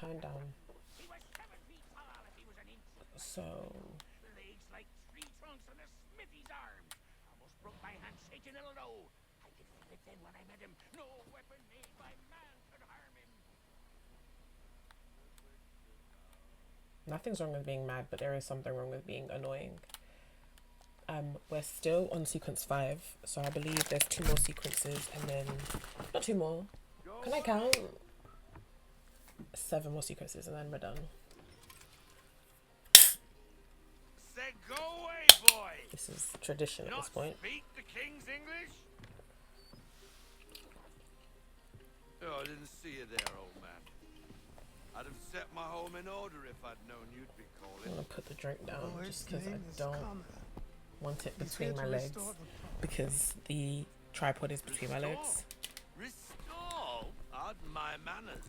turn down. So Legs like tree trunks and a smithy's arm. Almost broke my handshake in a low. I could feel it then when I met him. No weapon made by man could harm him. nothing's wrong with being mad, but there is something wrong with being annoying. We're still on sequence 5, so I believe there's 2 more sequences, and then not 2 more. Can I count? 7 more sequences, and then we're done. Said go away, boy. This is tradition at this point. Speak the king's English? Oh, I didn't see you there, old man. I'd have set my home in order if I'd known you'd be calling. I'm gonna put the drink down just because I don't want it between my legs, because the tripod is between my legs. Restore? Pardon my manners.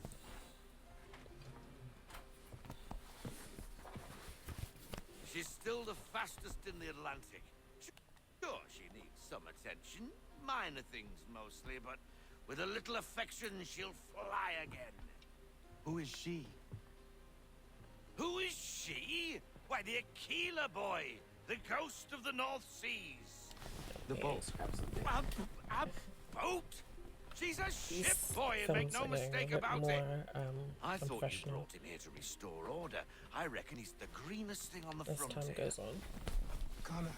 She's still the fastest in the Atlantic. Sure, she needs some attention. Minor things mostly, but with a little affection, she'll fly again. Who is she? Who is she? Why, the Aquila boy, the ghost of the North Seas. The boat. A boat? She's a ship, These boy, and make films no are getting mistake a bit about more it. I thought you professional brought him here to restore order. I reckon he's the greenest thing on the as frontier. time goes on. Connor,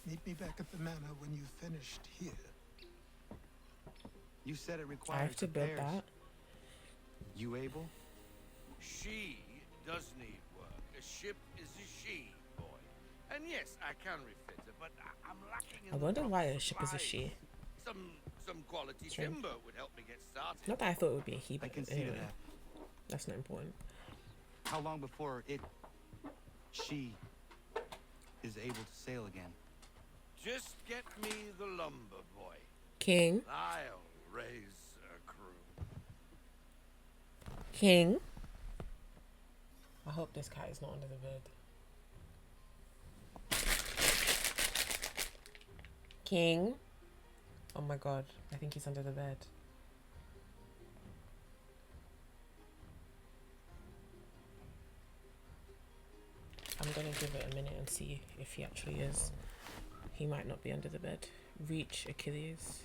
meet me back at the manor when you've finished here. You said it requires I have to build repairs. that. You able? She does need work. A ship is a she, boy. And yes, I can refit her, but I'm lacking in I the wonder proper why a ship is a supplies. she. Some quality True. timber would help me get started. Not that I thought it would be a he, I but can see anyway, that. that's not important. How long before she is able to sail again? Just get me the lumber, boy. King, I'll raise a crew. King. I hope this cat is not under the bed. King. Oh my god, I think he's under the bed. I'm gonna give it a minute and see if he actually is. He might not be under the bed. Reach Achilles.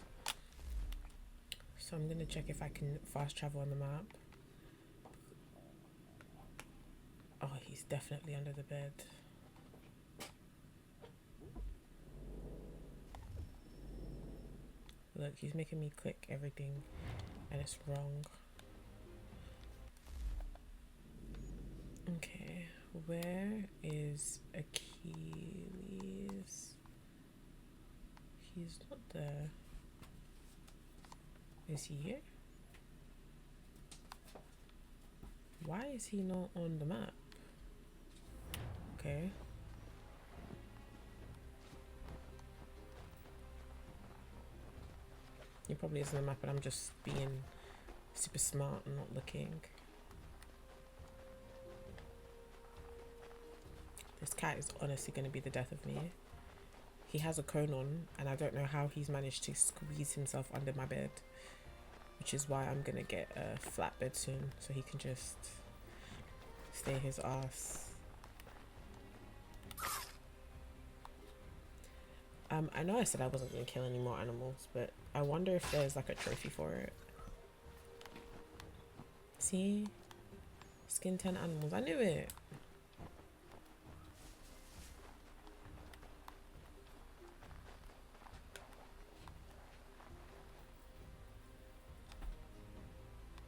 So I'm gonna check if I can fast travel on the map. Oh, he's definitely under the bed. Look, he's making me click everything and it's wrong. Okay, where is Achilles? He's not there. Is he here? Why is he not on the map? Okay. He probably is on the map, but I'm just being super smart and not looking. This cat is honestly going to be the death of me. He has a cone on, and I don't know how he's managed to squeeze himself under my bed, which is why I'm going to get a flatbed soon, so he can just stay his ass. I know I said I wasn't going to kill any more animals, but I wonder if there's like a trophy for it. See? Skin 10 animals. I knew it.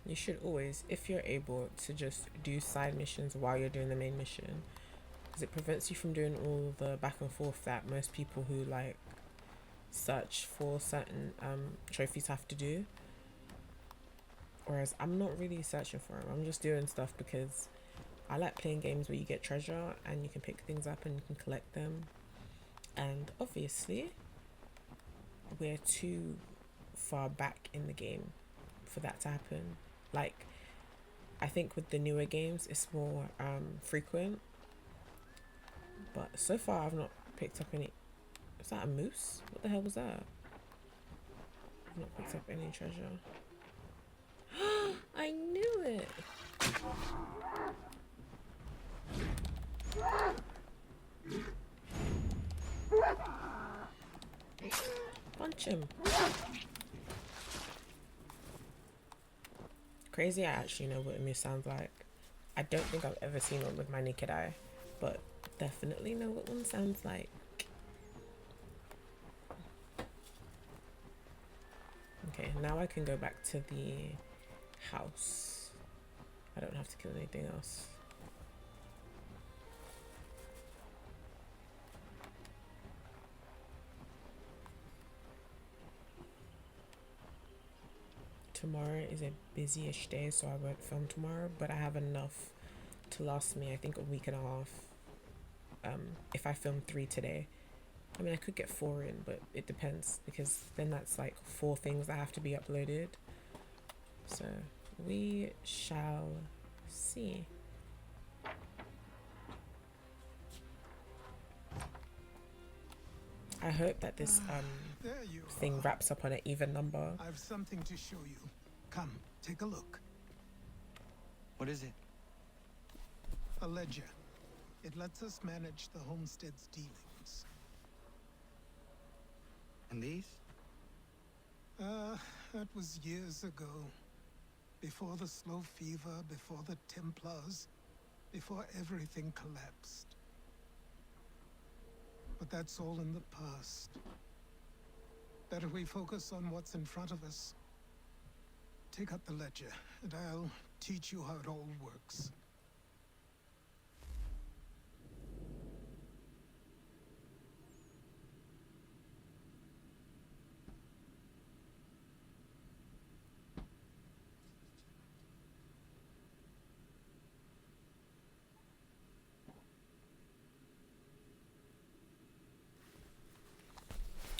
You should always, if you're able, to just do side missions while you're doing the main mission, because it prevents you from doing all the back and forth that most people who like search for certain trophies have to do. Whereas I'm not really searching for them. I'm just doing stuff because I like playing games where you get treasure and you can pick things up and you can collect them. And obviously, we're too far back in the game for that to happen. Like, I think with the newer games, it's more frequent. But so far, I've not picked up any. Is that a moose? What the hell was that? I've not picked up any treasure. I knew it. him. Crazy, I actually know what a moose sounds like. I don't think I've ever seen one with my naked eye, but definitely know what one sounds like. Okay, now I can go back to the house. I don't have to kill anything else. Tomorrow is a busy-ish day, so I won't film tomorrow, but I have enough to last me, I think, a week and a half. If I film 3 today. I mean, I could get 4 in, but it depends, because then that's like 4 things that have to be uploaded. So we shall see. I hope that this There you thing are. wraps up on an even number. I've something to show you. Come, take a look. What is it? A ledger. It lets us manage the homestead's dealings. And these? That was years ago. Before the slow fever, before the Templars, before everything collapsed. But that's all in the past. Better we focus on what's in front of us. Take up the ledger, and I'll teach you how it all works.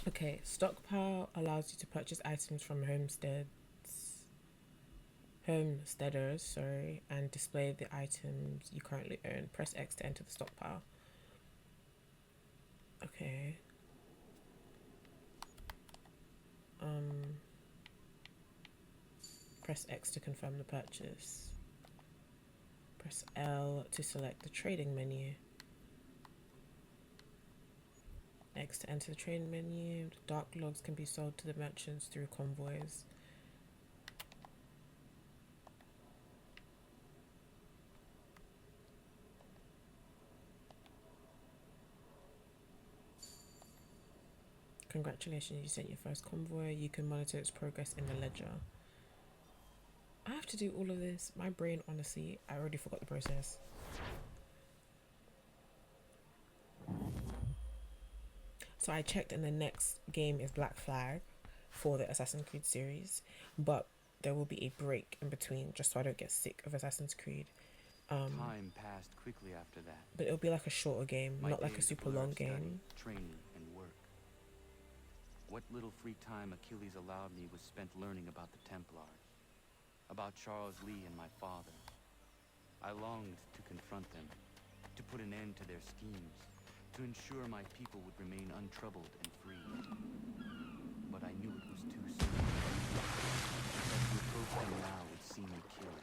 Okay, stockpile allows you to purchase items from homesteaders, sorry, and display the items you currently own. Press X to enter the stockpile. Okay. Press X to confirm the purchase. Press L to select the trading menu. X to enter the trading menu. The dark logs can be sold to the merchants through convoys. Congratulations, you sent your first convoy. You can monitor its progress in the ledger. I have to do all of this. My brain, honestly, I already forgot the process. So I checked, and the next game is Black Flag for the Assassin's Creed series, but there will be a break in between just so I don't get sick of Assassin's Creed. Time passed quickly after that. But it'll be like a shorter game, My not like a days super were long of study, game. training, and work. What little free time Achilles allowed me was spent learning about the Templars, about Charles Lee and my father. I longed to confront them, to put an end to their schemes, to ensure my people would remain untroubled and free. But I knew it was too soon. That to approach them now would see me killed.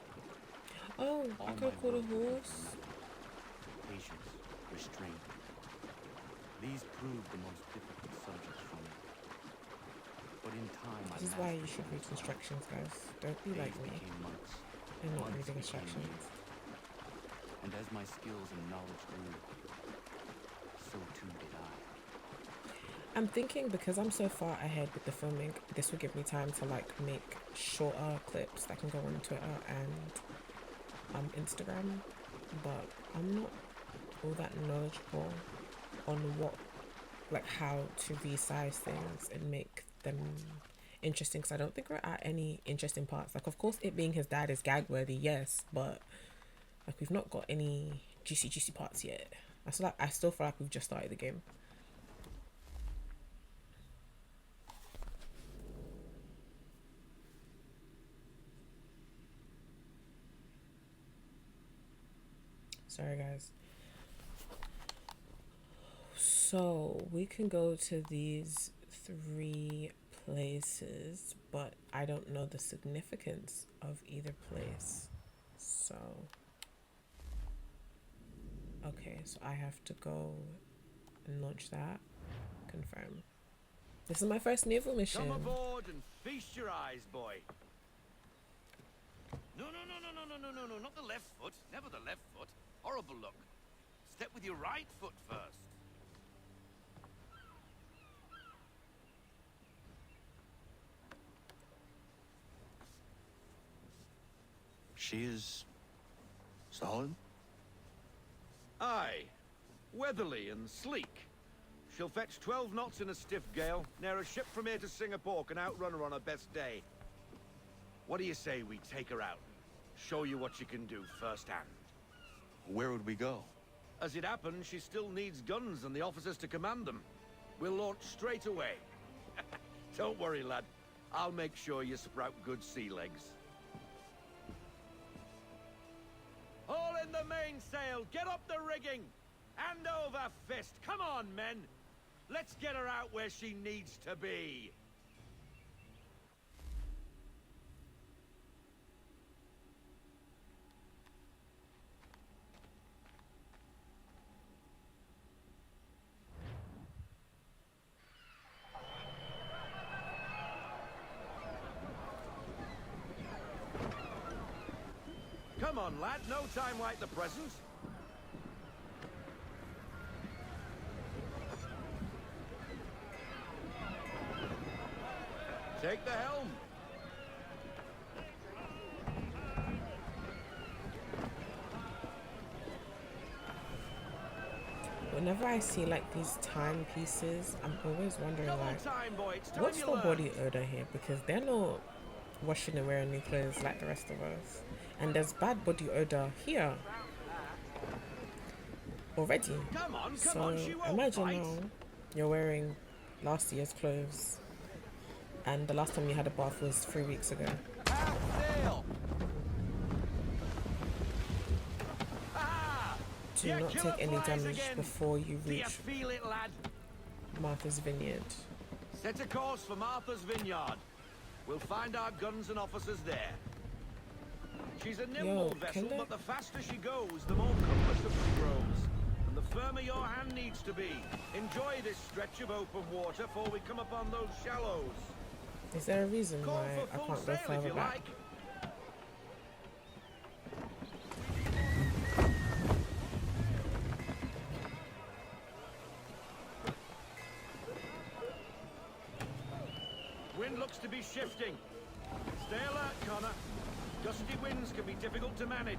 Oh, I All could have my called a work would be horse. for nothing. Patience, restraint. These proved the most difficult subjects for me. But in time, I This is why you mastered should them read as well. instructions, guys. Don't be like Days me became months, and not months reading became instructions. years. And as my skills and knowledge grew, so too did I. I'm thinking, because I'm so far ahead with the filming, this will give me time to like make shorter clips that can go on Twitter and Instagram. But I'm not all that knowledgeable on how to resize things and make them interesting, because I don't think we're at any interesting parts. Like, of course, it being his dad is gag worthy, yes, but like we've not got any juicy parts yet. I still feel like we've just started the game. Sorry, guys. So we can go to these 3 places, but I don't know the significance of either place. So, okay, so I have to go and launch that. Confirm. This is my first naval mission. Come aboard and feast your eyes, boy. No, not the left foot. Never the left foot. Horrible look. Step with your right foot first. She is solid? Aye. Weatherly and sleek. She'll fetch 12 knots in a stiff gale, near a ship from here to Singapore can outrun her on her best day. What do you say we take her out? Show you what she can do firsthand. Where would we go? As it happens, she still needs guns and the officers to command them. We'll launch straight away. Don't worry, lad. I'll make sure you sprout good sea legs. All in the mainsail! Get up the rigging! Hand over fist! Come on, men! Let's get her out where she needs to be! Come on, lad. No time like the present. Take the helm. Whenever I see like these timepieces, I'm always wondering Double like, time, boy. It's time what's you the learn. body odor here? Because they're not washing and wearing new clothes like the rest of us. And there's bad body odor here already. Come on, So she won't imagine bite. now you're wearing last year's clothes and the last time you had a bath was 3 weeks ago. Half sail. Ah! Do Yeah, not killer take any flies damage again. before you Do you reach feel it, lad? Martha's Vineyard. Set a course for Martha's Vineyard. We'll find our guns and officers there. She's a nimble vessel, but the faster she goes, the more cumbersome she grows. And the firmer your hand needs to be. Enjoy this stretch of open water before we come upon those shallows. Is there a reason Call why for I full can't go sail if further you back? like. Wind looks to be shifting. Stay alert, Connor. Gusty winds can be difficult to manage.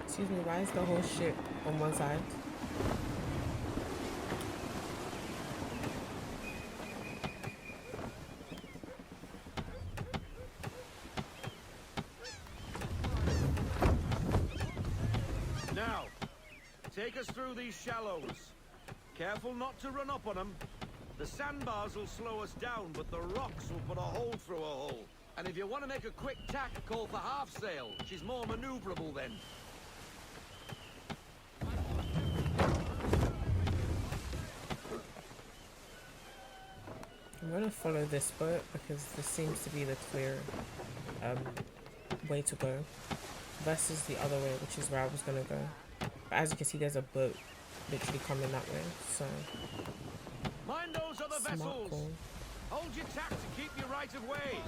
Excuse me, why is the whole ship on one side? Now, take us through these shallows. Careful not to run up on them. The sandbars will slow us down, but the rocks will put a hole through a hole. And if you want to make a quick tack, call for half sail. She's more maneuverable then. I'm gonna follow this boat because this seems to be the clear way to go versus the other way, which is where I was gonna go. But as you can see, there's a boat literally coming that way, so Mind those other smart vessels. call. Hold your tack to keep your right of way.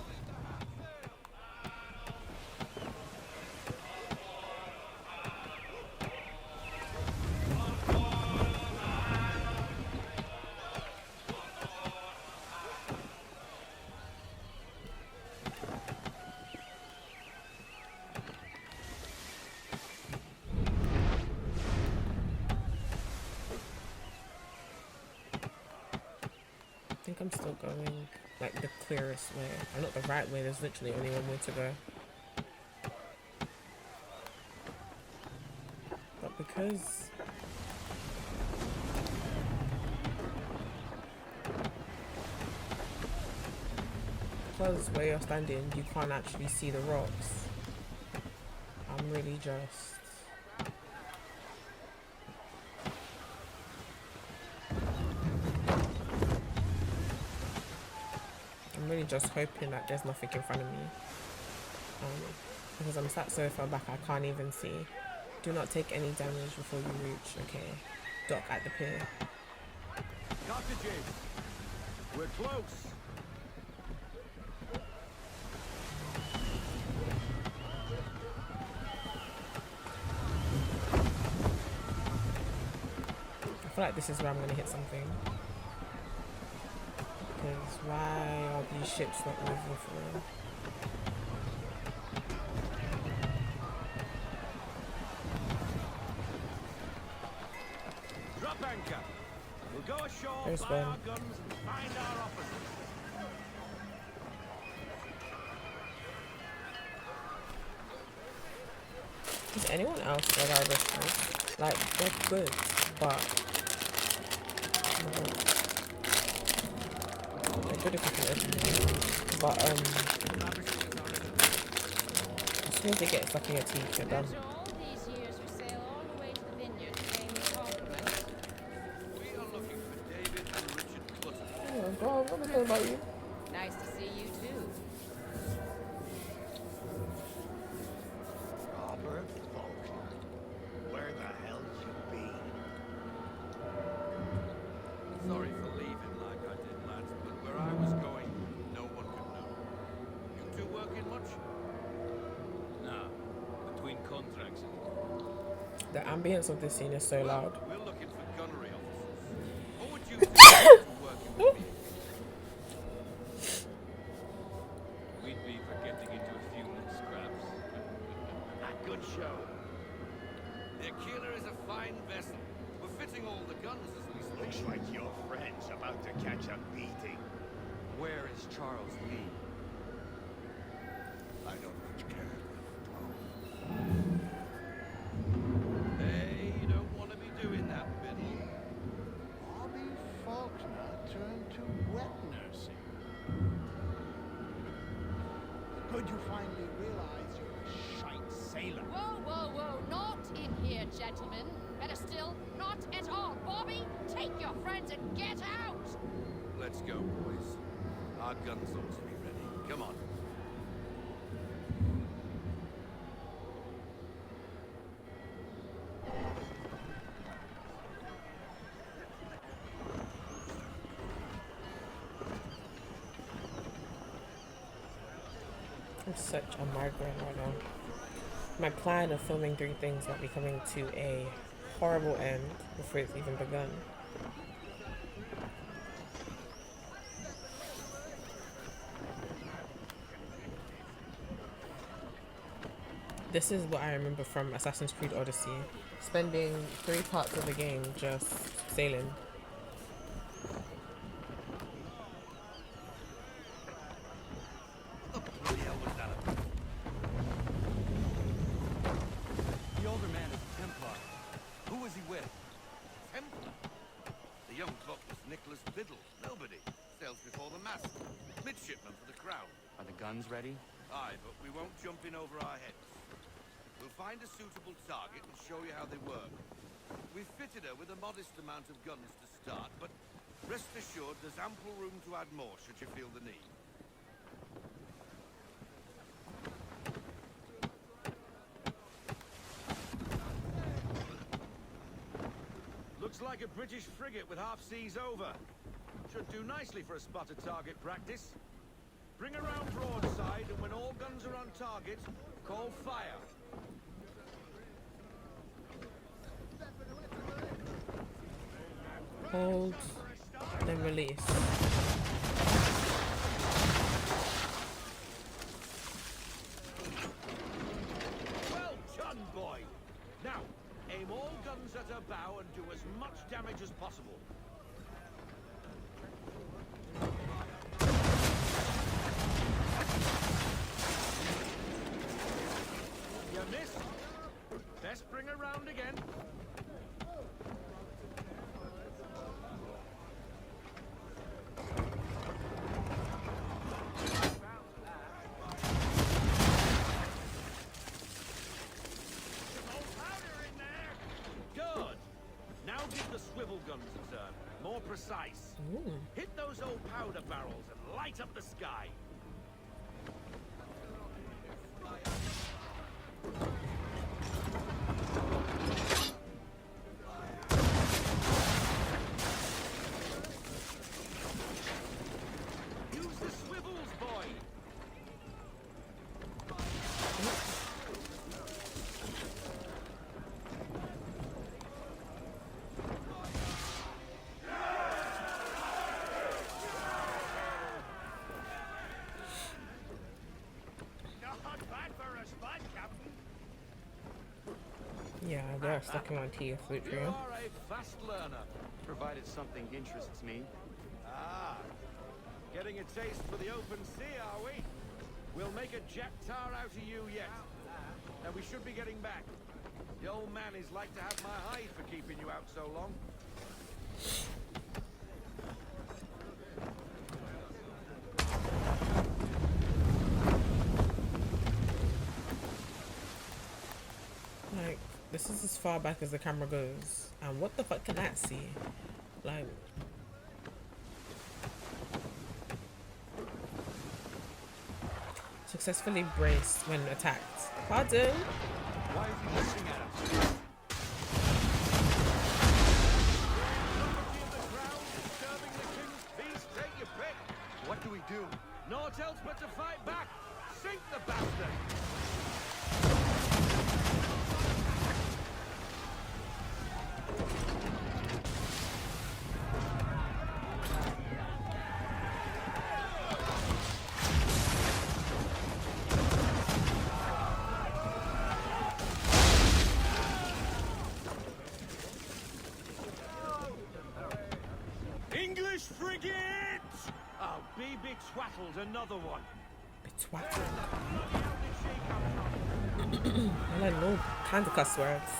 I think I'm still going like the clearest way, or not the right way. There's literally only one way to go. But because where you're standing, you can't actually see the rocks. I'm really just really just hoping that there's nothing in front of me. Because I'm sat so far back, I can't even see. Do not take any damage before you reach. Okay. Dock at the pier. Cartridges. We're close. I feel like this is where I'm gonna hit something. Because why are these ships not moving for real? Drop anchor. We'll go ashore, There's fire one. our guns, and find our officers. Is anyone else that I respect? Like, they're good, but they're good if you can open them. But as soon as they get stuck in your teeth, you're done. After all these years, we sail all the way to the vineyard paying you compliments. We are looking for David and Richard Clutter. Oh God, what am I about you? Nice to see you too. Robert Faulkner. Where the hell's you been? Sorry for leaving like I did, lads, but where I was going, no one could know. You two working much? Nah, between contracts and The ambience of this scene is so loud. We're looking for gunnery officers. What would you think to working with me? we'd be for getting into a few more scraps. A good show. The Aquila is a fine vessel. We're fitting all the guns as we speak. Looks like your friend's about to catch a beating. Where is Charles Lee? I don't much care. Hey, you don't want to be doing that, Biddle. Bobby Faulkner turned to wet nursing. Good you finally realize you're a shite sailor. Whoa, whoa, whoa, not in here, gentlemen. Better still, not at all. Bobby, take your friends and get out! Let's go, boys. Our guns ought to be ready. Come on. I'm such a migraine right now. My plan of filming 3 things might be coming to a horrible end before it's even begun. This is what I remember from Assassin's Creed Odyssey. Spending 3 parts of the game just sailing. What the bloody hell was that about? The older man is a Templar. Who was he with? Templar. The young buck was Nicholas Biddle. Nobody. Sails before the mast. Midshipman for the crown. Are the guns ready? Aye, but we won't jump in over our heads. We'll find a suitable target and show you how they work. We've fitted her with a modest amount of guns to start, but rest assured there's ample room to add more should you feel the need. Looks like a British frigate with half seas over. Should do nicely for a spotted target practice. Bring around broadside, and when all guns are on target, call fire. Hold, then release. Well done, boy! Now, aim all guns at her bow and do as much damage as possible. You missed. Best bring her round again. Good. Now give the swivel guns a turn. More precise. Ooh. Hit those old powder barrels and light up the sky. Use the swivels, boy. Not bad for a spud, Captain. Yeah, they're stuck in my teeth, You literally. are a fast learner. Provided something interests me. Ah, getting a taste for the open sea, are we? We'll make a jet tar out of you yet. Now we should be getting back. The old man is like to have my hide for keeping you out so long. Like, this is as far back as the camera goes. And what the fuck can that see? Like, successfully braced when attacked. Pardon? Why is he looking at us? Property of the crown, disturbing the king's peace, take your pick. What do we do? Naught else but to fight back. Sink the bastard. English frigate! Oh, BB twattled another one. It's whack. I like no kinds of cuss words.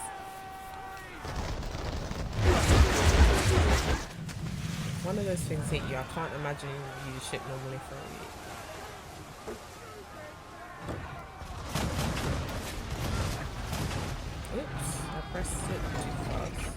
One of those things hit you. I can't imagine you use shit normally for a week. Oops, I pressed it too fast.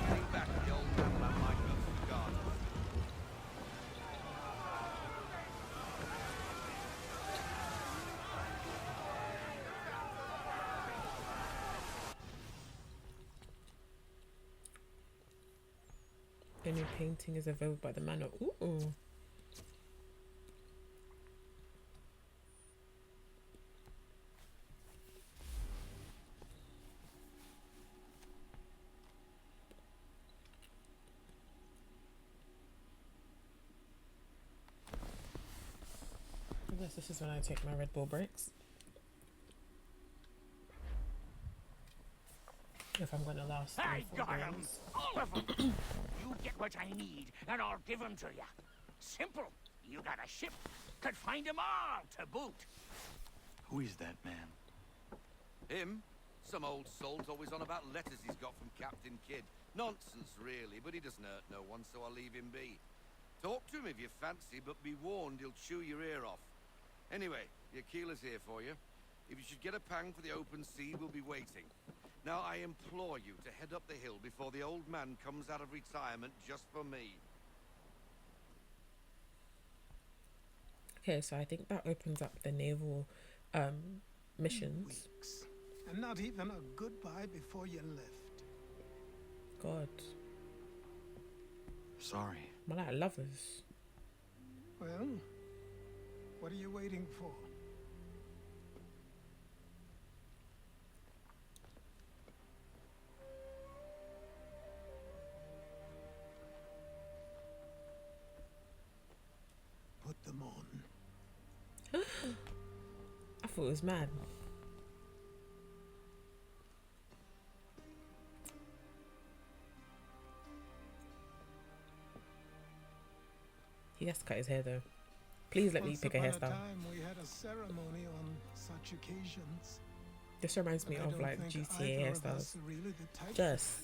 Think back to the old man when I might be forgotten. A new painting is available by the manor. Ooh. I guess this is when I take my Red Bull breaks. If I'm going to last I 3-4 got 'em! games. All of them! You get what I need, and I'll give 'em to you. Simple. You got a ship. Could find 'em all to boot. Who is that man? Him? Some old salt's always on about letters he's got from Captain Kidd. Nonsense, really, but he doesn't hurt no one, so I'll leave him be. Talk to him if you fancy, but be warned he'll chew your ear off. Anyway, the Aquila's here for you. If you should get a pang for the open sea, we'll be waiting. Now, I implore you to head up the hill before the old man comes out of retirement just for me. Okay, so I think that opens up the naval missions. Weeks. And not even a goodbye before you left. God, Sorry. more like lovers. Well, what are you waiting for? Put them on. I thought it was mad. He has to cut his hair though. Please let me Once pick a upon hairstyle. time, we had a ceremony on such occasions. This reminds me But I of don't like think GTA either of hairstyles. us are really the type for Just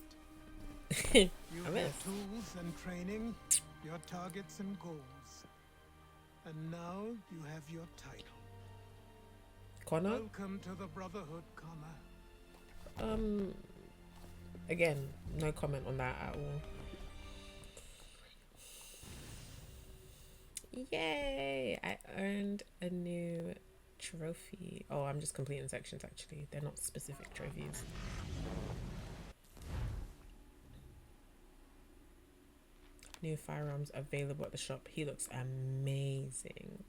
that. You I have miss. tools and training, your targets and goals. And now you have your title. Connor. Welcome to the Brotherhood, Connor. Again, no comment on that at all. Yay! I earned a new trophy. Oh, I'm just completing sections actually. They're not specific trophies. New firearms available at the shop. He looks amazing.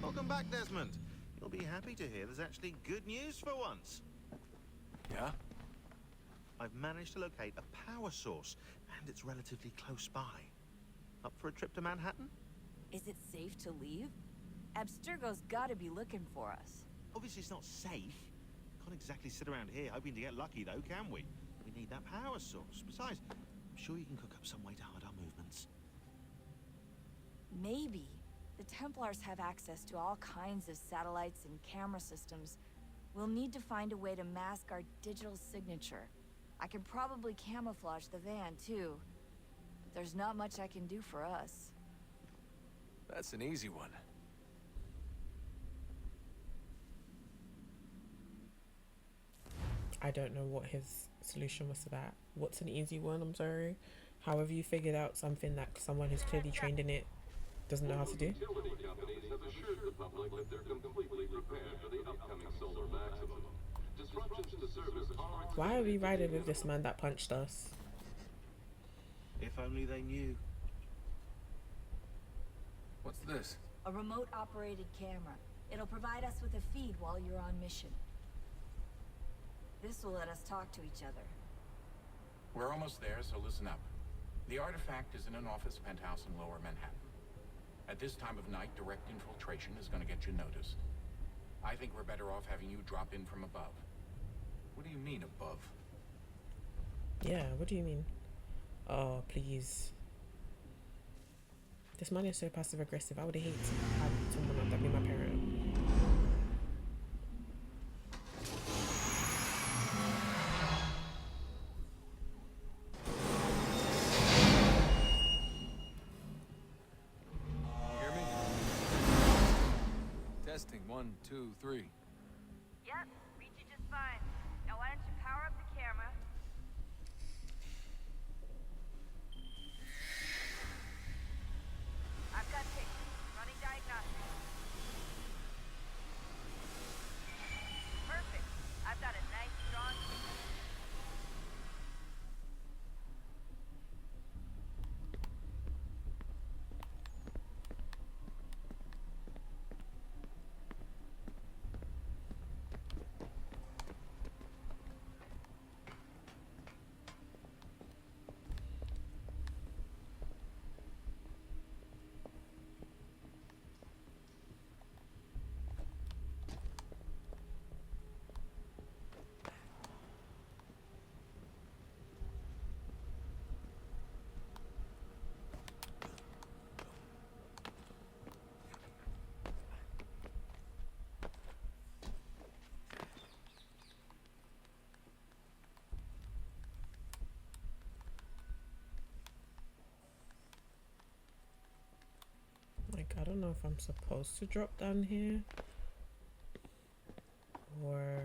Welcome back, Desmond. You'll be happy to hear there's actually good news for once. Yeah? I've managed to locate a power source, and it's relatively close by. Up for a trip to Manhattan? Is it safe to leave? Abstergo's gotta be looking for us. Obviously it's not safe. Can't exactly sit around here hoping to get lucky, though, can we? We need that power source. Besides, I'm sure you can cook up some way to hide our movements. Maybe. The Templars have access to all kinds of satellites and camera systems. We'll need to find a way to mask our digital signature. I can probably camouflage the van, too. But there's not much I can do for us. That's an easy one. I don't know what his solution was to that. What's an easy one? I'm sorry. However you figured out something that someone who's clearly trained in it doesn't know how to do. Utility companies have assured the public that they're completely prepared for the upcoming solar maximum. Disruptions to service are... Why are we riding with this man that punched us? If only they knew. What's this? A remote-operated camera. It'll provide us with a feed while you're on mission. This will let us talk to each other. We're almost there, so listen up. The artifact is in an office penthouse in Lower Manhattan. At this time of night, direct infiltration is going to get you noticed. I think we're better off having you drop in from above. What do you mean above? Yeah, what do you mean? Oh, please. This man is so passive aggressive. I would hate to have someone like that be my parent. Hear me? Testing. 1, 2, 3. Yep, read you just fine. Now why don't you power up the camera? I've got pictures. Running diagnostics. Perfect. I've got a nice strong signal. don't know if I'm supposed to drop down here or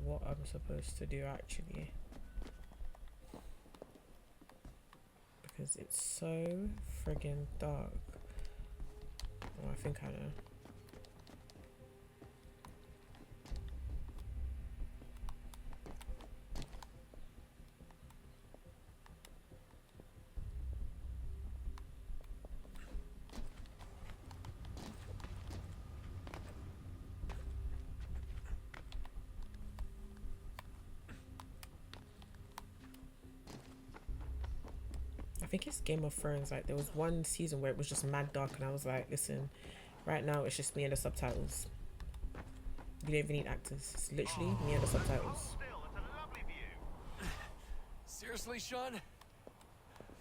what I'm supposed to do actually, because it's so friggin' dark. Oh, I think I know. I think it's Game of Thrones. Like there was one season where it was just mad dark and I was like, listen, right now it's just me and the subtitles. You don't even need actors. It's literally me and the subtitles. Seriously, Sean?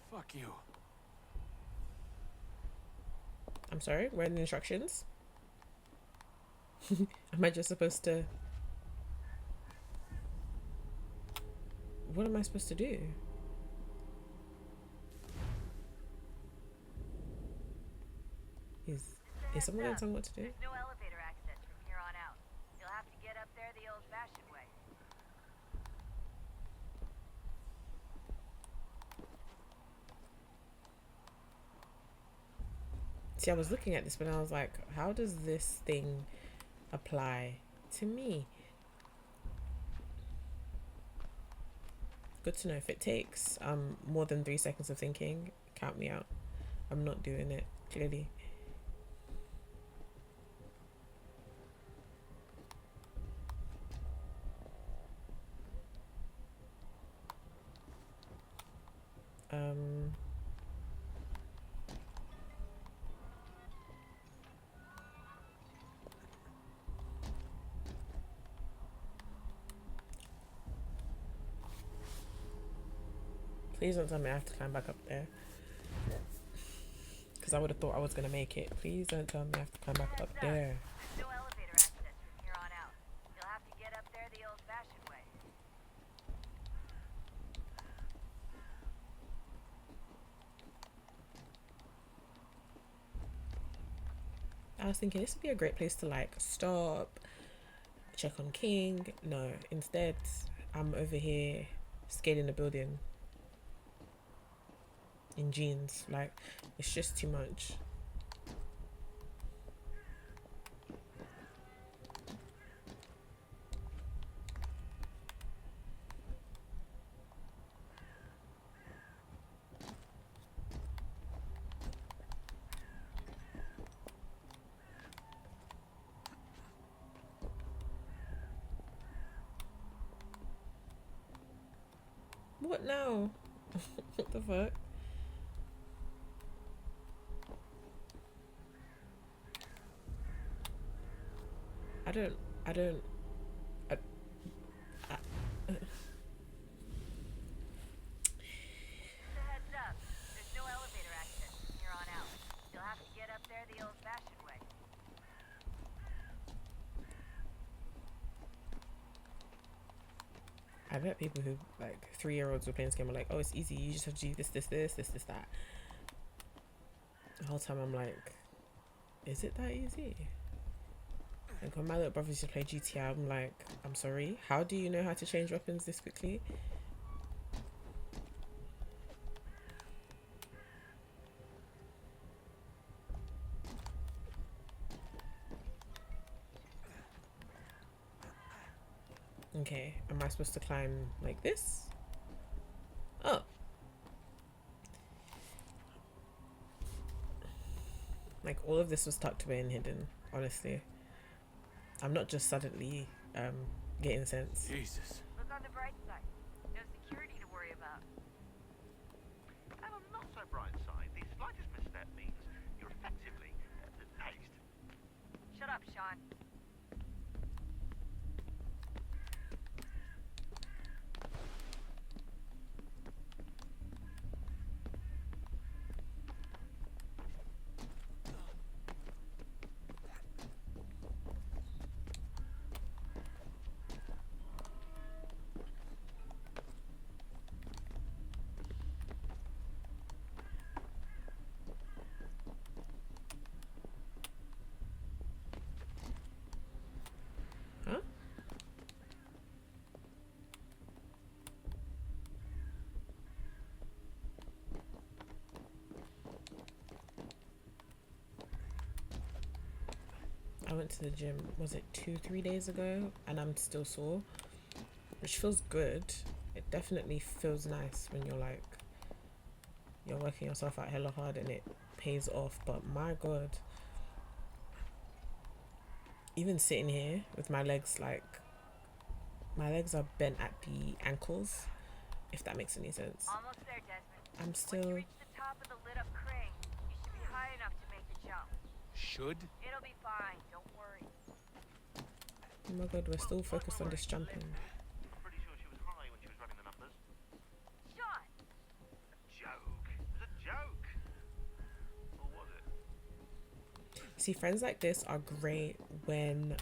Fuck you. I'm sorry, where are the instructions? Am I just supposed to... What am I supposed to do? Is someone gonna tell me what to do? There's no elevator access from here on out. You'll have to get up there the old-fashioned way. See, I was looking at this, but I was like, how does this thing apply to me? Good to know. If it takes more than 3 seconds of thinking, count me out. I'm not doing it, clearly. Please don't tell me I have to climb back up there, because I would have thought I was gonna make it. Please don't tell me I have to climb back up there. There's no elevator access from here on out. You'll have to get up there the old-fashioned way. I was thinking this would be a great place to like stop, check on King. No, instead I'm over here scaling the building in jeans. Like, it's just too much. What now? What the fuck? I don't Just a heads up. There's no elevator access from here on out. You'll have to get up there the old-fashioned way. I bet people who like 3-year-olds who are playing this game are like, oh, it's easy, you just have to do this, that. The whole time I'm like, is it that easy? Like when my little brother used to play GTA, I'm like, I'm sorry, how do you know how to change weapons this quickly? Okay, am I supposed to climb like this? Oh. Like all of this was tucked away and hidden, honestly. I'm not just suddenly getting sense. Jesus. Look on the bright side. No security to worry about. And on the not so bright side, the slightest misstep means you're effectively hazed. Shut up, Sean. I went to the gym, was it 2-3 days ago, and I'm still sore, which feels good. It definitely feels nice when you're like, you're working yourself out hella hard and it pays off. But my god, even sitting here with my legs, like, my legs are bent at the ankles, if that makes any sense. Almost there, Desmond. I'm Once still... you reach the top of the lit up crane, you should be high enough to make the jump. Should? It'll be fine, don't worry. Oh my god, we're still focused on this jumping. I'm pretty sure she was high when she was running the numbers. Sean! Joke. It was a joke. Or was it? See, friends like this are great when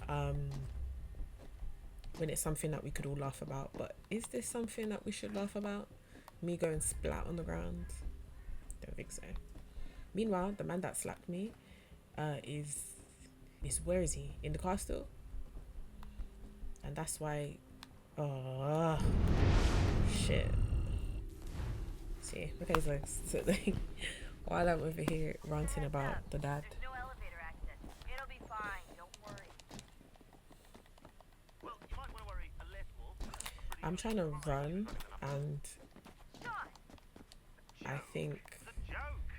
it's something that we could all laugh about. But is this something that we should laugh about? Me going splat on the ground? Don't think so. Meanwhile, the man that slapped me is where is he? In the car still? And that's why... Oh, shit. See, look at his legs. So while I'm over here ranting about the dad. There's no elevator access. It'll be fine, don't worry. Well, you might want to worry a little. I'm trying to run and I think It's a joke.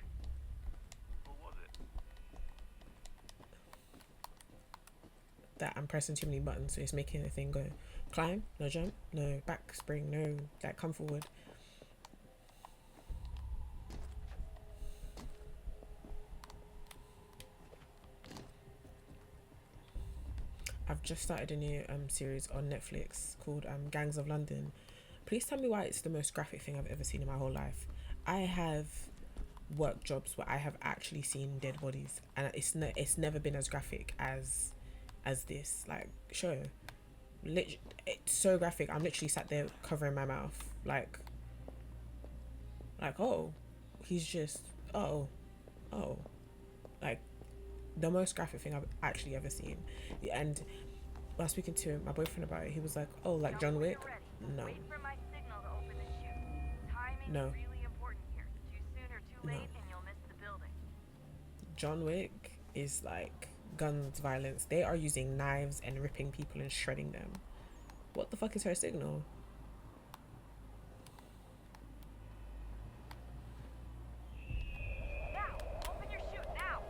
Or was it? that I'm pressing too many buttons, so it's making the thing go climb, no jump, no back spring, no like come forward. I've just started a new series on Netflix called Gangs of London. Please tell me why it's the most graphic thing I've ever seen in my whole life. I have work jobs where I have actually seen dead bodies, and it's never been as graphic as this like show. It's so graphic. I'm literally sat there covering my mouth like oh, he's just oh like the most graphic thing I've actually ever seen. And when I was speaking to my boyfriend about it, he was like, oh, like John Wick? No. Wait for my signal to open the chute. Timing No. is really important here. Too soon or too No. late and you'll miss the building. John Wick is like guns, violence. They are using knives and ripping people and shredding them. What the fuck is her signal? Now, open your chute now.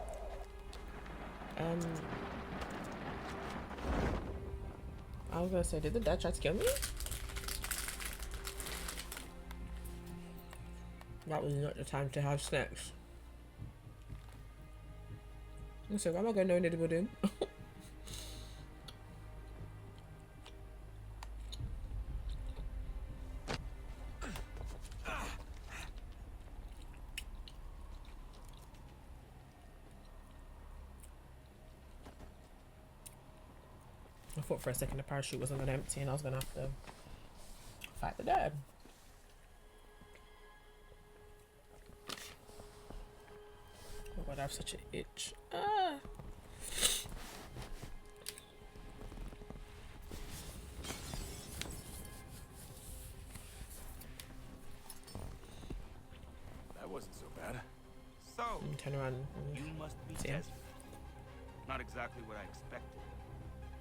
I was gonna say, did the dad try to kill me? That was not the time to have snacks. So why am I going into the building? I thought for a second the parachute wasn't gonna empty and I was gonna have to fight the dad. Oh god, I have such an itch. Ah. That wasn't so bad. So, Turn around. you must be See him? Desmond. Not exactly what I expected,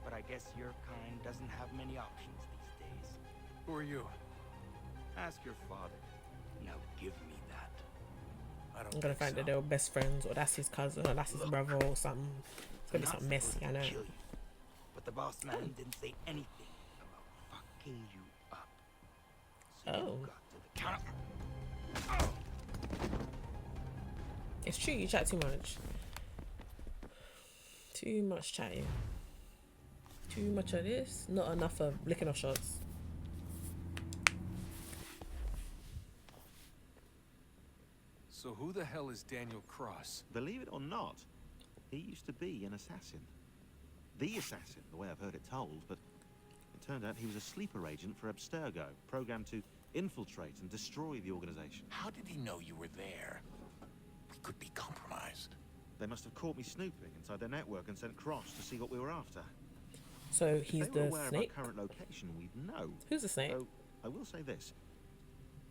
but I guess your kind doesn't have many options these days. Who are you? Ask your father. Now give me that. I don't I'm gonna think find so. that they were best friends, or that's his cousin, or that's his brother, or something. It's gonna be I'm something not messy, supposed I to know. kill you, but the boss man didn't say anything about fucking you up. So Oh. you got to the counter. It's true, you chat too much. Too much chatting. Too much of this, not enough of licking off shots. So who the hell is Daniel Cross? Believe it or not, he used to be an assassin. The assassin, the way I've heard it told, but it turned out he was a sleeper agent for Abstergo, programmed to infiltrate and destroy the organization. How did he know you were there? We could be compromised. They must have caught me snooping inside their network and sent Cross to see what we were after. So If he's they were the aware snake? of our current location, we'd know. Who's the snake? So, I will say this.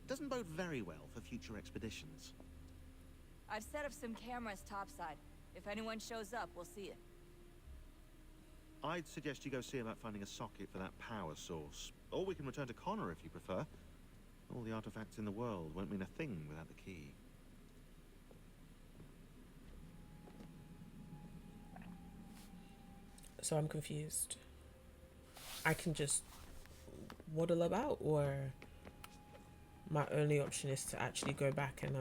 Doesn't bode very well for future expeditions. I've set up some cameras topside. If anyone shows up, we'll see it. I'd suggest you go see about finding a socket for that power source. Or we can return to Connor if you prefer. All the artifacts in the world won't mean a thing without the key. So I'm confused. I can just waddle about, or my only option is to actually go back and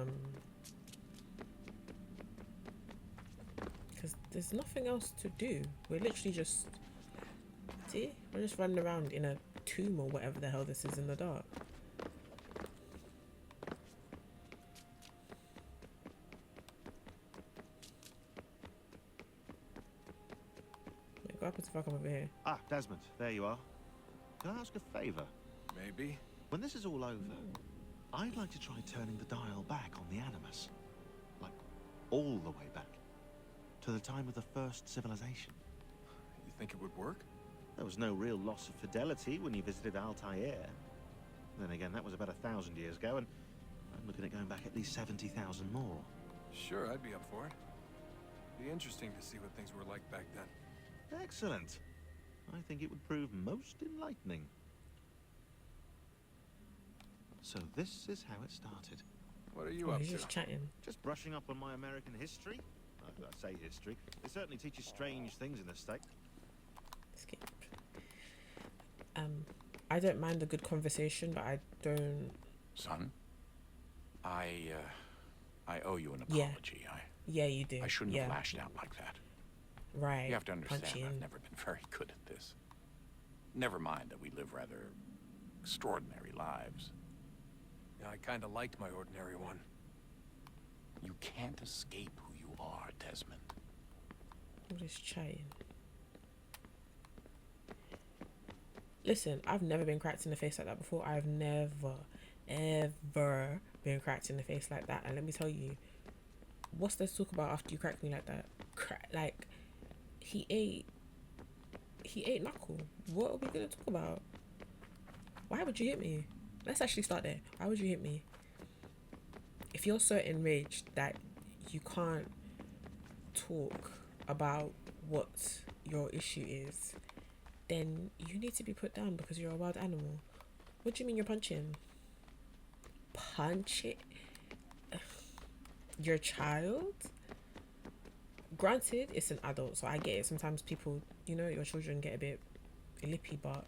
because there's nothing else to do. We're literally just, see, we're just running around in a tomb or whatever the hell this is in the dark. What happens if I come over here? Ah, Desmond, there you are. Can I ask a favour? Maybe. When this is all over, I'd like to try turning the dial back on the Animus. Like, all the way back. To the time of the first civilization. You think it would work? There was no real loss of fidelity when you visited Altair. Then again, that was about 1,000 years ago, and I'm looking at going back at least 70,000 more. Sure, I'd be up for it. Be interesting to see what things were like back then. Excellent. I think it would prove most enlightening. So this is how it started. What are you up He's to? just chatting. Just brushing up on my American history. I say history. They certainly teach you strange things in this state. Skip. I don't mind a good conversation, but I don't. Son, I owe you an Yeah. apology. Yeah, you do. I shouldn't yeah. have lashed out like that. Right. You have to understand, Punchy I've and- never been very good at this. Never mind that we live rather extraordinary lives. Yeah, I kind of liked my ordinary one. You can't escape who you are, Desmond. I'm just chatting. Listen, I've never been cracked in the face like that before. I've never, ever been cracked in the face like that. And let me tell you, what's there to talk about after you crack me like that? Like, he ate knuckle. What are we gonna talk about? Why would you hit me? Let's actually start there. Why would you hit me? If you're so enraged that you can't talk about what your issue is, then you need to be put down because you're a wild animal. What do you mean you're punching? Punch it? Your child? Granted, it's an adult, so I get it. Sometimes people, you know, your children get a bit lippy, but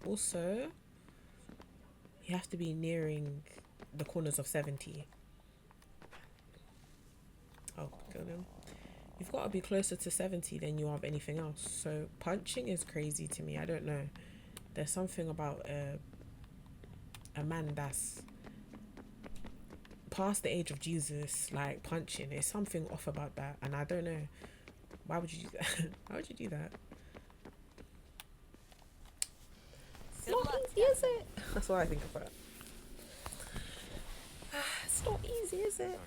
also you have to be nearing the corners of 70. Oh, kill him. You've got to be closer to 70 than you are of anything else. So punching is crazy to me. I don't know. There's something about a man that's past the age of Jesus, like punching. There's something off about that, and I don't know. Why would you do that? Why would you do that? It's not easy, is it? That's what I think about. It's not easy, is it?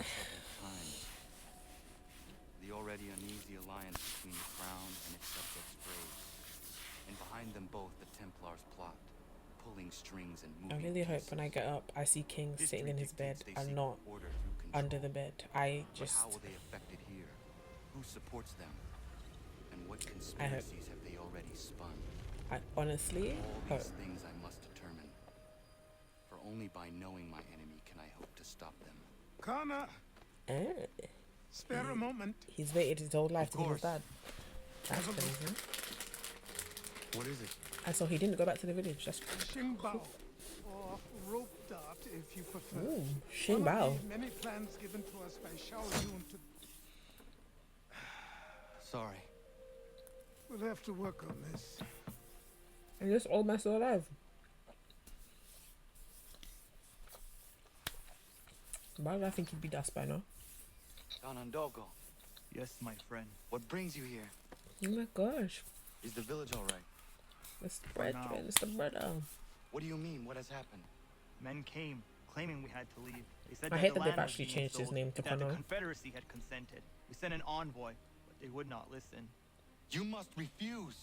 The already uneasy alliance between the Crown and its subjects braves, and behind them both the Templars plot, pulling strings and moving. I really hope when I get up, I see King sitting in his bed and not under the bed. I just. But how will they affect it here? Who supports them? And what conspiracies have they already spun? I honestly All hope. these things I must determine. For only by knowing my enemy can I hope to stop them. Connor, spare a moment. He's waited his whole life to be his dad. That's Have a crazy. look. What is it? And so he didn't go back to the village. That's Shingbao, or rope dart, if you prefer. Ooh, One Shingbao. of the many plans given to us by Shao Yun to... Sorry. We'll have to work on this. And this old man still alive. Why did I think he'd be dust by now? Don Andogo, Yes, my friend. what brings you here? Oh my gosh. Is the village all right? It's the bread, now. it's the brother. What do you mean? What has happened? Men came, claiming we had to leave. They said I that hate the that they've land was actually being changed his sold, name to and that the Connor. Confederacy had consented. We sent an envoy, but they would not listen. You must refuse.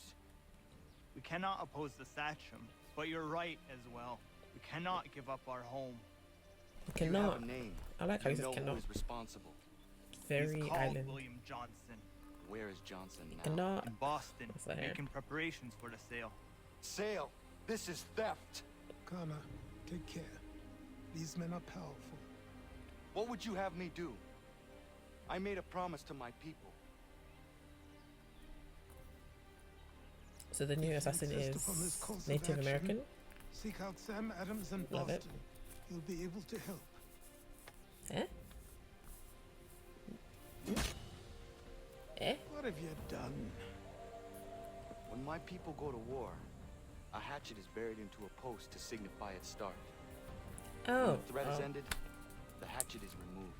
We cannot oppose the Sachem, but you're right as well. We cannot give up our home. You Cannot. have a name. I like how You he says know cannot. who is responsible. Very He's called island. William Johnson. Where is Johnson now? Cannot. In Boston, What's that here? making preparations for the sale. Sale? This is theft. Kana, take care. These men are powerful. What would you have me do? I made a promise to my people. So the new assassin Insist upon this is course of Native action. American. Seek out Sam Adams in Love it. Boston. He'll be able to help. Eh? Eh? What have you done? When my people go to war, a hatchet is buried into a post to signify its start. When Oh. the threat is ended, the hatchet is removed.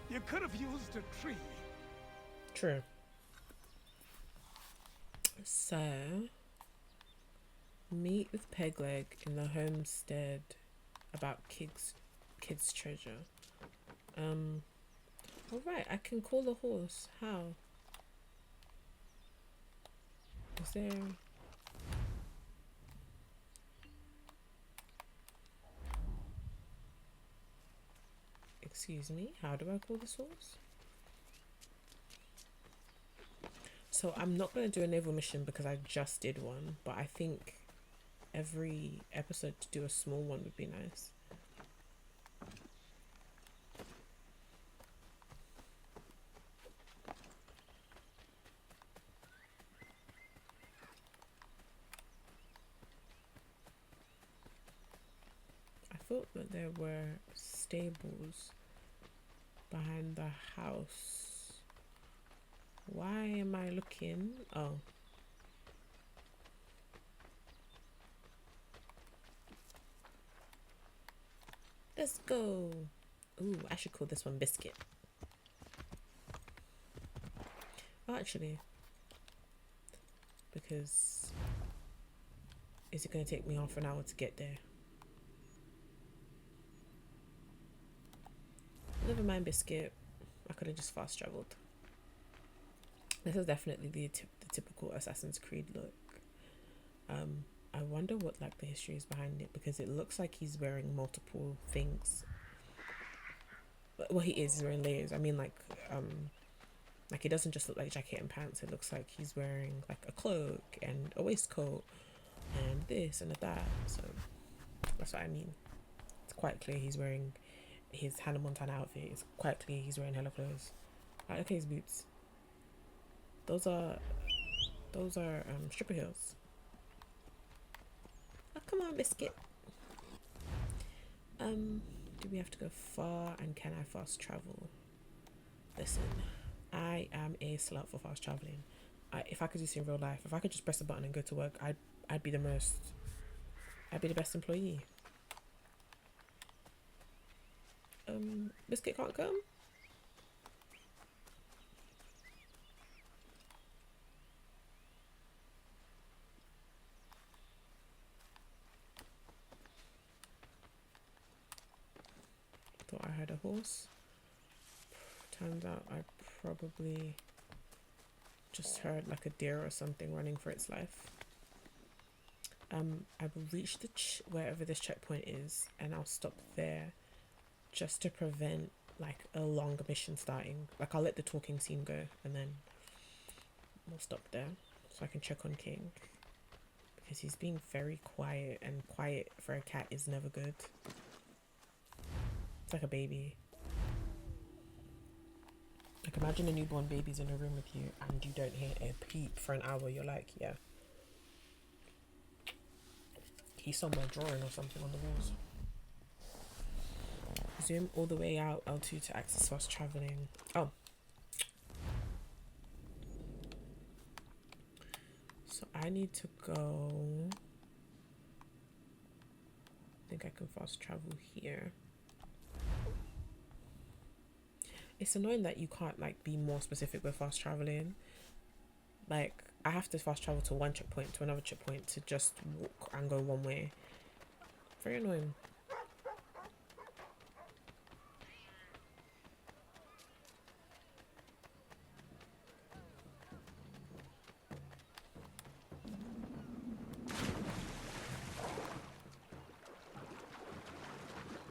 You could have used a tree. True. So, meet with Pegleg in the homestead about kids' treasure. Alright, I can call a horse. How? Is there... Excuse me, how do I call this horse? So I'm not going to do a naval mission because I just did one, but I think every episode to do a small one would be nice. I thought that there were stables behind the house. Why am I looking? Oh. Let's go. Ooh, I should call this one Biscuit. Oh, actually. Because... Is it going to take me half an hour to get there? Never mind Biscuit. I could have just fast traveled. This is definitely the typical Assassin's Creed look. I wonder what like the history is behind it, because it looks like he's wearing multiple things. Well, he's wearing layers. I mean, like it doesn't just look like jacket and pants. It looks like he's wearing like a cloak and a waistcoat and this and that. So that's what I mean. It's quite clear he's wearing his Hannah Montana outfit. It's quite clear he's wearing hella clothes. Like, look at his boots. Those are stripper heels. Oh, come on, Biscuit. Do we have to go far, and can I fast travel? Listen, I am a slut for fast traveling. If I could do this in real life, if I could just press a button and go to work, I'd be the best employee. Biscuit can't come. Thought I heard a horse. Turns out I probably just heard like a deer or something running for its life. I will reach the wherever this checkpoint is, and I'll stop there just to prevent like a longer mission starting. Like, I'll let the talking scene go and then we'll stop there so I can check on King, because he's being very quiet, and quiet for a cat is never good. It's like a baby. Like, imagine a newborn baby's in a room with you and you don't hear a peep for an hour. You're like, yeah, he's somewhere drawing or something on the walls. Zoom all the way out, L2 to access fast traveling. Oh. So I need to go. I think I can fast travel here. It's annoying that you can't like be more specific with fast traveling. Like, I have to fast travel to one checkpoint to another checkpoint to just walk and go one way. Very annoying.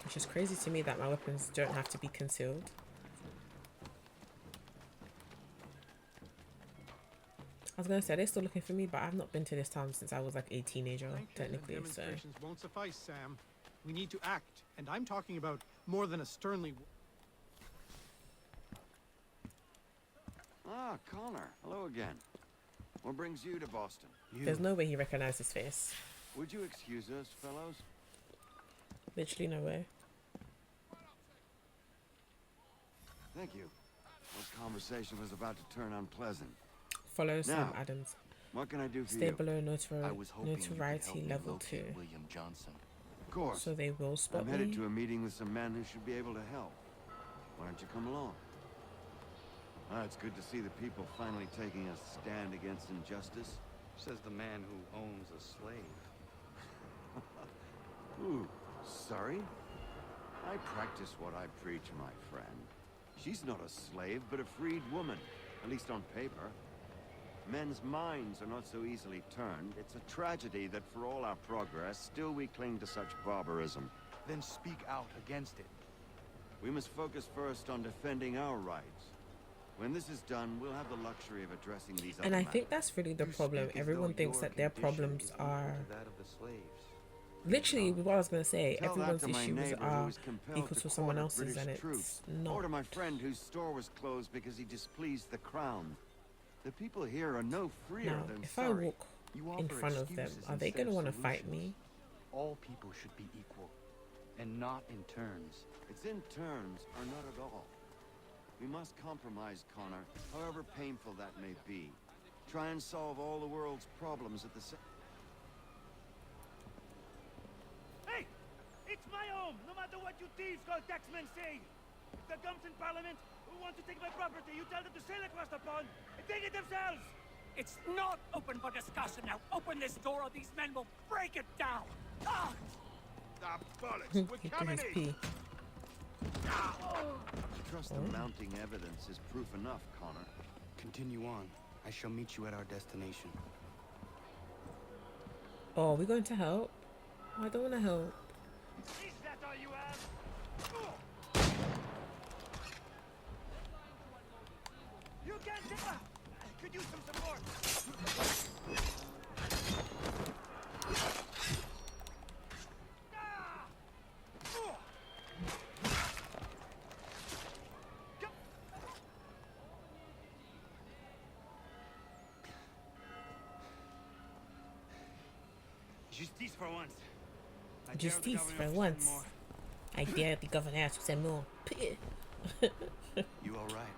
Which is crazy to me that my weapons don't have to be concealed. was gonna say they're still looking for me, but I've not been to this town since I was like a teenager, technically. So Demonstrations won't suffice, Sam. We need to act, and I'm talking about more than a sternly. Ah, Connor. Hello again. What brings you to Boston? there's no way he recognized his face. Would you excuse us, fellows? Literally no way. Thank you. This conversation was about to turn unpleasant. Follow Sam Now, Adams. What can I do for Stay you? below I was hoping you could notoriety help me level locate 2. William Johnson. Of course. So they will spot I'm headed me. to a meeting with some men who should be able to help. Why don't you come along? Ah, it's good to see the people finally taking a stand against injustice. Says the man who owns a slave. Ooh, sorry? I practice what I preach, my friend. She's not a slave, but a freed woman, at least on paper. Men's minds are not so easily turned. It's a tragedy that for all our progress, still we cling to such barbarism. Then speak out against it. We must focus first on defending our rights. When this is done, we'll have the luxury of addressing these other And I matters. think that's really the problem. Everyone thinks that their problems are That of the slaves. literally what I was gonna say. Tell that Everyone's to my issues neighbor who are was compelled equal to to someone quarter else's, British and troops. it's not. Or to my friend whose store was closed because he displeased the crown. The people here are no freer Now, than if I sorry. walk in front of them, are they gonna want to fight me? All people should be equal, and not in turns. It's in turns or not at all. We must compromise, Connor, however painful that may be. Try and solve all the world's problems at the same... Hey! It's my home, no matter what you thieves called taxmen say! If the gums in Parliament who want to take my property, you tell them to sail across the pond and take it themselves! It's not open for discussion now. Open this door or these men will break it down. Ah! Ah, bollocks! He We're did coming his in! pee. Trust the mounting evidence is proof enough, Connor. Continue on. I shall meet you at our destination. Oh, we're going to help? I don't want to help. Is that all you have? You can't take... Could use some support. Justice for once. I dare the Justice governor for to once. send more. I dare the governor to send more. Pih. You all right?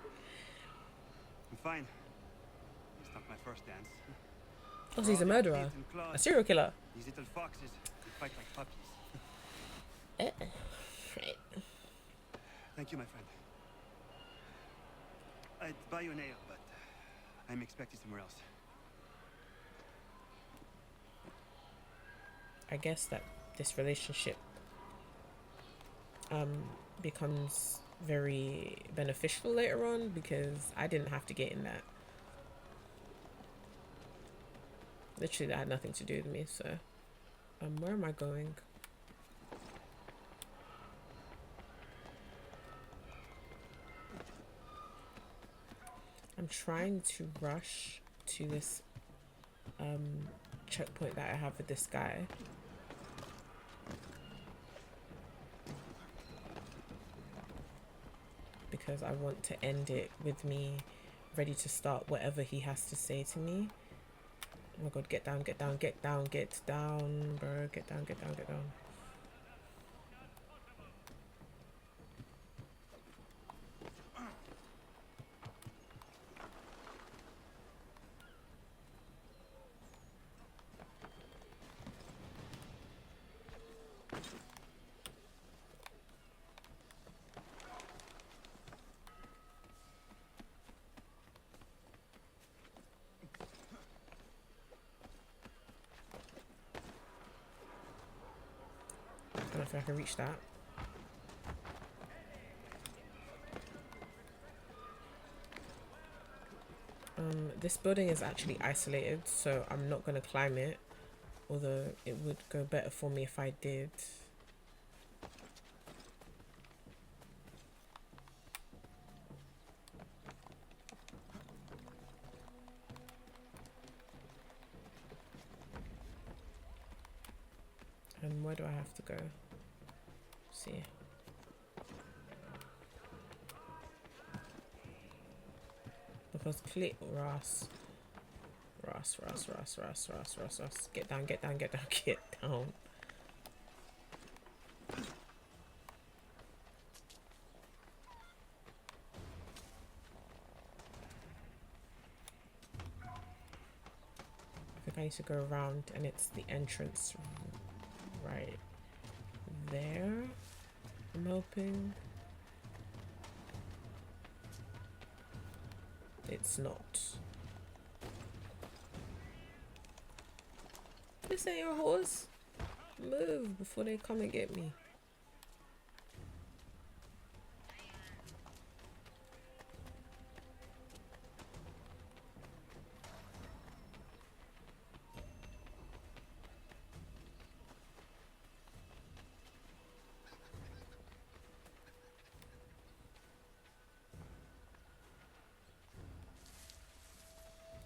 I'm fine. It's not my first dance. Oh, so he's a murderer. A serial killer. These little foxes, they fight like puppies. Right. Thank you, my friend. I'd buy you an ale, but I'm expected somewhere else. I guess that this relationship becomes very beneficial later on, because I didn't have to get in that. Literally, that had nothing to do with me. So, where am I going? I'm trying to rush to this checkpoint that I have with this guy. Because I want to end it with me ready to start whatever he has to say to me. Oh my god, get down, get down, get down, get down, bro. Get down, get down, get down. I don't know if I can reach that. This building is actually isolated, so I'm not going to climb it, although it would go better for me if I did. And where do I have to go? See. Because click Ross. Get down. I think I need to go around, and it's the entrance right there. I'm hoping. It's not. This ain't your horse. Move before they come and get me.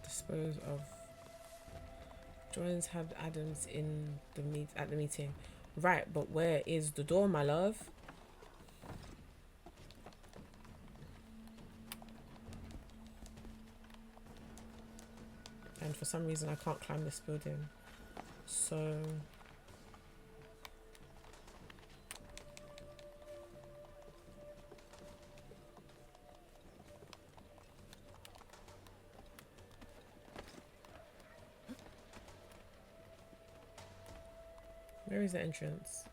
Dispose of. Joins have Adams in the at the meeting. Right, but where is the door, my love? And for some reason I can't climb this building. So where is the entrance?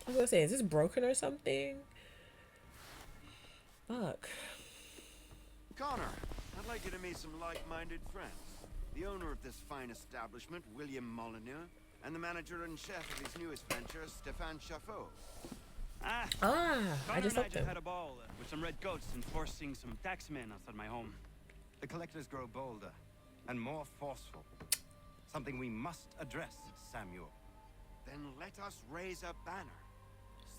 I was gonna say, is this broken or something? Fuck. Connor, I'd like you to meet some like-minded friends. The owner of this fine establishment, William Molyneux, and the manager and chef of his newest venture, Stéphane Chaffeau. I Connor just and I stopped just him. had a ball with some red goats enforcing some taxmen outside my home. The collectors grow bolder and more forceful. Something we must address, Samuel. Then let us raise a banner.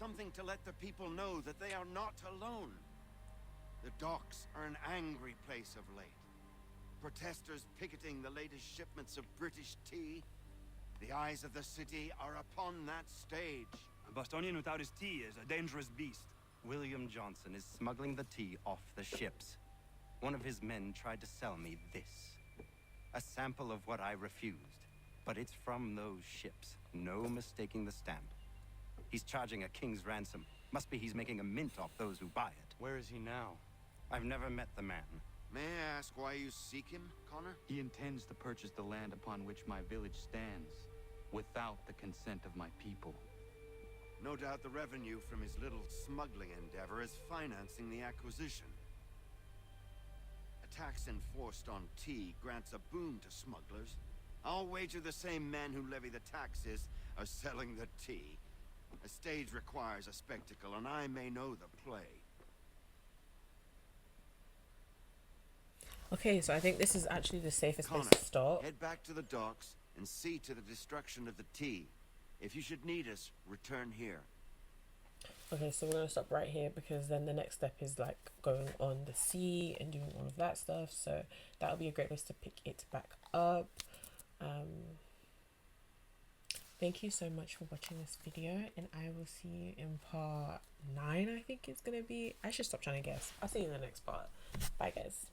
Something to let the people know that they are not alone. The docks are an angry place of late. Protesters picketing the latest shipments of British tea. The eyes of the city are upon that stage. A Bostonian without his tea is a dangerous beast. William Johnson is smuggling the tea off the ships. One of his men tried to sell me this. A sample of what I refused. But it's from those ships. No mistaking the stamp. He's charging a king's ransom. Must be he's making a mint off those who buy it. Where is he now? I've never met the man. May I ask why you seek him, Connor? He intends to purchase the land upon which my village stands, without the consent of my people. No doubt the revenue from his little smuggling endeavor is financing the acquisition. A tax enforced on tea grants a boon to smugglers. I'll wager the same men who levy the taxes are selling the tea. A stage requires a spectacle, and I may know the play. Okay, so I think this is actually the safest Connor, place to start. head back to the docks and see to the destruction of the tea. If you should need us, return here. Okay, so we're gonna stop right here because then the next step is like going on the sea and doing all of that stuff. So that'll be a great place to pick it back up. Thank you so much for watching this video, and I will see you in part 9. I think it's gonna be. I should stop trying to guess. I'll see you in the next part. Bye, guys.